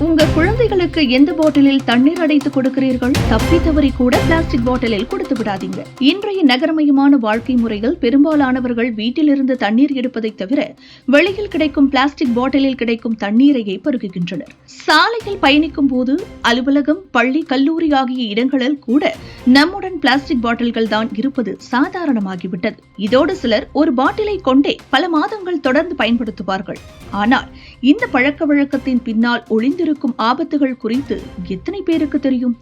உங்க குழந்தைகளுக்கு எந்த பாட்டிலில் தண்ணீர் அடைத்து கொடுக்கிறீர்கள்? தப்பி தவறி கூட பிளாஸ்டிக் பாட்டிலில் கொடுத்து விடாதீங்க. இன்றைய நகரமயமான வாழ்க்கை முறையில் பெரும்பாலானவர்கள் வீட்டிலிருந்து தண்ணீர் எடுப்பதை தவிர வெளியில் கிடைக்கும் பிளாஸ்டிக் பாட்டிலில் கிடைக்கும் தண்ணீரையே பருகுகின்றனர். சாலையில் பயணிக்கும் போது, அலுவலகம், பள்ளி, கல்லூரி ஆகிய இடங்களில் கூட நம்முடன் பிளாஸ்டிக் பாட்டில்கள் தான் இருப்பது சாதாரணமாகிவிட்டது. இதோடு சிலர் ஒரு பாட்டிலை கொண்டே பல மாதங்கள் தொடர்ந்து பயன்படுத்துவார்கள். ஆனால் இந்த பழக்க வழக்கத்தின் பின்னால் ஒளிந்திருக்கும் ஆபத்துகள் குறித்து எத்தனை பேருக்கு தெரியும்?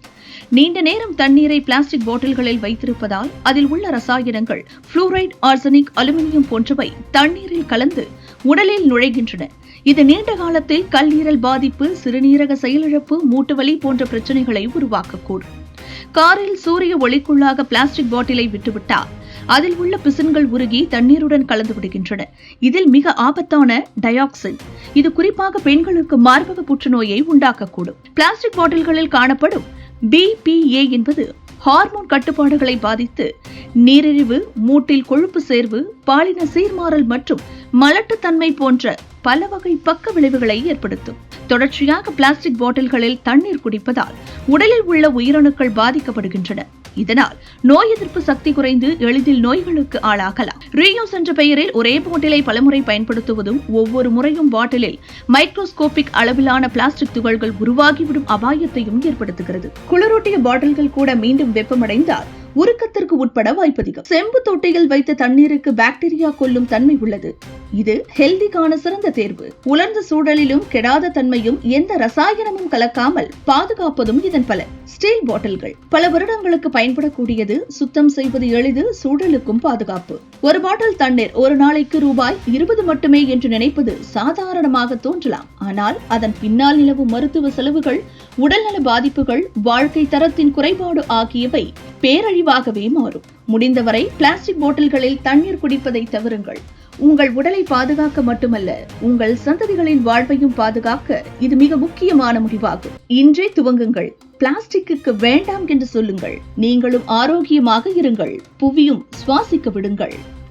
நீண்ட நேரம் தண்ணீரை பிளாஸ்டிக் பாட்டில்களில் வைத்திருப்பதால் அதில் உள்ள ரசாயனங்கள் புளூரைடு, ஆர்சனிக், அலுமினியம் போன்றவை தண்ணீரில் கலந்து உடலில் நுழைகின்றன. இது நீண்ட காலத்தில் கல்லீரல் பாதிப்பு, சிறுநீரக செயலிழப்பு, மூட்டுவலி போன்ற பிரச்சனைகளை உருவாக்கக்கூடும். காரில் சூரிய ஒளிக்குள்ளாக பிளாஸ்டிக் பாட்டிலை விட்டுவிட்டால் அதில் உள்ள பிசின்கள் உருகி தண்ணீருடன் கலந்து விடுகின்றன. இதில் மிக ஆபத்தான டயாக்சின், இது குறிப்பாக பெண்களுக்கு மார்பக புற்றுநோயை உண்டாக்கக்கூடும். பிளாஸ்டிக் பாட்டில்களில் காணப்படும் BPA என்பது ஹார்மோன் கட்டுப்பாடுகளை பாதித்து நீரிழிவு, மூட்டில் கொழுப்பு சேர்வு, பாலின சீர்மாறல் மற்றும் மலட்டுத்தன்மை போன்ற பல வகை பக்க விளைவுகளை ஏற்படுத்தும். தொடர்ச்சியாக பிளாஸ்டிக் பாட்டில்களில் தண்ணீர் குடிப்பதால் உடலில் உள்ள உயிரணுக்கள் பாதிக்கப்படுகின்றன. இதனால் நோய் எதிர்ப்பு சக்தி குறைந்து எளிதில் நோய்களுக்கு ஆளாகலாம். ரீயூஸ் என்ற பெயரில் ஒரே பாட்டிலை பலமுறை பயன்படுத்துவதும் ஒவ்வொரு முறையும் பாட்டிலில் மைக்ரோஸ்கோபிக் அளவிலான பிளாஸ்டிக் துகள்கள் உருவாகிவிடும் அபாயத்தையும் ஏற்படுத்துகிறது. குளிரூட்டிய பாட்டில்கள் கூட மீண்டும் வெப்பமடைந்தால் உருக்கத்திற்கு உட்பட வாய்ப்பதிகம். செம்பு தொட்டியில் வைத்த தண்ணீருக்கு பாக்டீரியா கொல்லும் தன்மை உள்ளது. இது ஹெல்திக்கான சிறந்த தேர்வு. உலர்ந்த சூழலிலும் கெடாத தன்மையும் எந்த ரசாயனமும் கலக்காமல் பாதுகாப்பதும் இதன் பலன். ஸ்டீல் பாட்டில்கள் பல வருடங்களுக்கு பயன்படக்கூடியது, சுத்தம் செய்வது எளிது, சூழலுக்கும் பாதுகாப்பு. ஒரு பாட்டில் தண்ணீர் ஒரு நாளைக்கு ₹20 மட்டுமே என்று நினைப்பது சாதாரணமாக தோன்றலாம். ஆனால் அதன் பின்னால் நிலவும் மருத்துவ செலவுகள், உடல்நல பாதிப்புகள், வாழ்க்கை தரத்தின் குறைபாடு ஆகியவை பேரழிவாகவே மாறும். முடிந்தவரை பிளாஸ்டிக் பாட்டில்களில் தண்ணீர் குடிப்பதை தவிருங்கள். உங்கள் உடலை பாதுகாக்க மட்டுமல்ல, உங்கள் சந்ததிகளின் வாழ்வையும் பாதுகாக்க இது மிக முக்கியமான முடிவாகும். இன்றே துவங்குங்கள். பிளாஸ்டிக்கு வேண்டாம் என்று சொல்லுங்கள். நீங்களும் ஆரோக்கியமாக இருங்கள். புவியும் சுவாசிக்க விடுங்கள்.